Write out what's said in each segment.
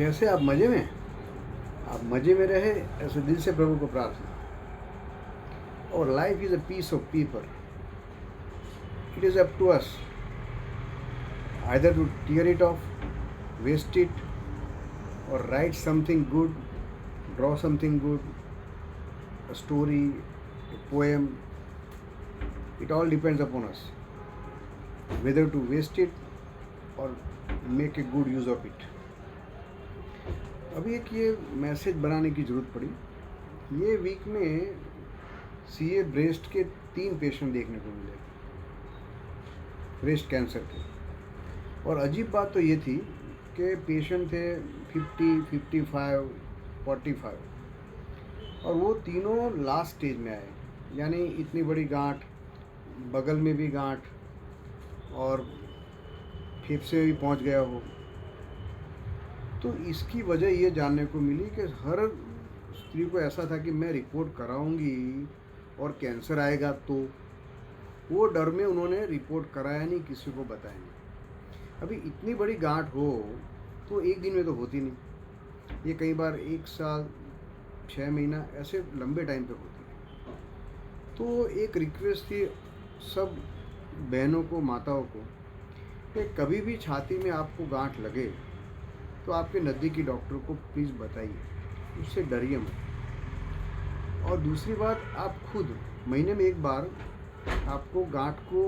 कैसे आप मज़े में? आप मज़े में रहे ऐसे दिल से प्रभु को प्रार्थना। और life is a piece of paper. It is up to us either to tear it off, waste it, or write something good, draw something good, a story, a poem. It all depends upon us whether to waste it or make a good use of it. अभी एक ये message बनाने की ज़रूरत पड़ी. ये week में CA breast के 3 पेशेंट देखने को मिले, ब्रेस्ट कैंसर के. और अजीब बात तो ये थी कि पेशेंट थे 50, 55, 45 और वो तीनों लास्ट स्टेज में आए. यानी इतनी बड़ी गांठ, बगल में भी गांठ और फेफड़े में भी पहुंच गया हो. तो इसकी वजह ये जानने को मिली कि हर स्त्री को ऐसा था कि मैं रिपोर्ट कराऊंगी और कैंसर आएगा, तो वो डर में उन्होंने रिपोर्ट कराया नहीं, किसी को बताया नहीं. अभी इतनी बड़ी गांठ हो तो एक दिन में तो होती नहीं, ये कई बार 1 साल 6 महीना ऐसे लंबे टाइम पे होती है. तो एक रिक्वेस्ट थी सब बहनों को, माताओं को, कि कभी भी छाती में आपको गांठ लगे तो आपके नज़दीकी डॉक्टर को प्लीज़ बताइए, उससे डरिए मत. और दूसरी बात, आप खुद महीने में 1 बार आपको गांठ को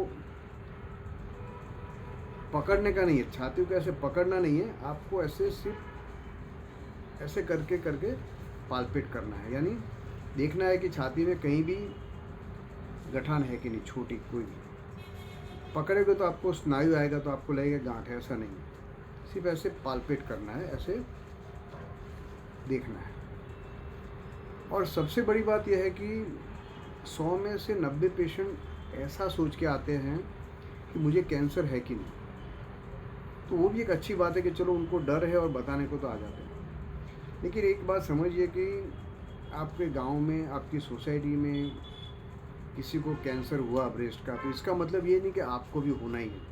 पकड़ने का नहीं है, छाती को ऐसे पकड़ना नहीं है, आपको ऐसे सिर्फ ऐसे करके पालपेट करना है. यानी देखना है कि छाती में कहीं भी गठान है कि नहीं, छोटी कोई भी. पकड़ेगा तो आपको स्नायु आएगा तो आपको लगेगा गांठ है, ऐसा नहीं है. सिर्फ ऐसे पालपेट करना है, ऐसे देखना है. और सबसे बड़ी बात यह है कि 100 में से 90 पेशेंट ऐसा सोच के आते हैं कि मुझे कैंसर है कि नहीं. तो वो भी एक अच्छी बात है कि चलो उनको डर है और बताने को तो आ जाते हैं. लेकिन एक बात समझिए कि आपके गांव में, आपकी सोसाइटी में किसी को कैंसर हुआ ब्रेस्ट का, तो इसका मतलब ये नहीं कि आपको भी होना ही है.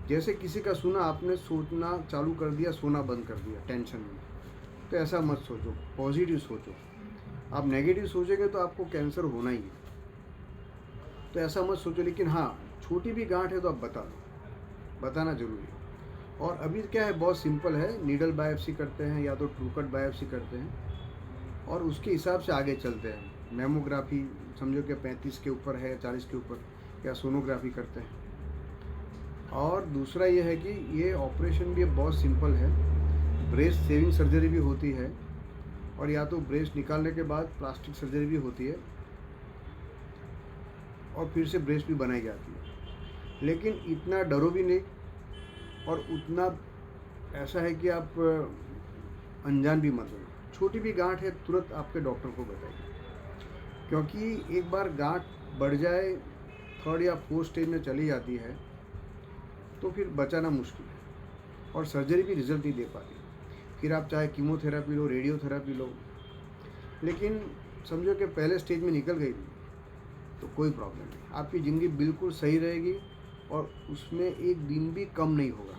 जैसे किसी का सुना, आपने सोचना चालू कर दिया, सोना बंद कर दिया टेंशन में. तो ऐसा मत सोचो, पॉजिटिव सोचो. आप नेगेटिव सोचेंगे तो आपको कैंसर होना ही है, तो ऐसा मत सोचो. लेकिन हाँ, छोटी भी गांठ है तो आप बता दो, बताना जरूरी है. और अभी क्या है, बहुत सिंपल है. नीडल बायोप्सी करते हैं या तो ट्रूकट बायोप्सी करते हैं और उसके हिसाब से आगे चलते हैं. मेमोग्राफी समझो कि 35 के ऊपर है, 40 के ऊपर, या सोनोग्राफी करते हैं. और दूसरा ये है कि ये ऑपरेशन भी बहुत सिंपल है. ब्रेस्ट सेविंग सर्जरी भी होती है और या तो ब्रेस्ट निकालने के बाद प्लास्टिक सर्जरी भी होती है और फिर से ब्रेस्ट भी बनाई जाती है. लेकिन इतना डरो भी नहीं और उतना ऐसा है कि आप अनजान भी मत हो. छोटी भी गांठ है तुरंत आपके डॉक्टर को बताइए, क्योंकि एक बार गांठ बढ़ जाए, 3rd या 4th स्टेज में चली जाती है, तो फिर बचाना मुश्किल है और सर्जरी भी रिजल्ट नहीं दे पाती. फिर आप चाहे कीमोथेरेपी लो, रेडियोथेरेपी लो, लेकिन समझो कि पहले स्टेज में निकल गई तो कोई प्रॉब्लम नहीं, आपकी ज़िंदगी बिल्कुल सही रहेगी और उसमें एक दिन भी कम नहीं होगा.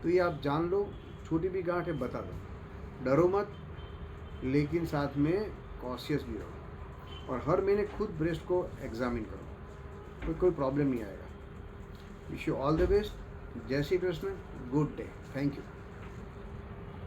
तो ये आप जान लो, छोटी भी गांठ है बता दो, डरो मत, लेकिन साथ में कॉशियस भी रहो. और हर महीने खुद ब्रेस्ट को एग्जामिन करो, तो कोई प्रॉब्लम नहीं आएगा. Wish you all the best. जय Shri Krishna. Good day. Thank you.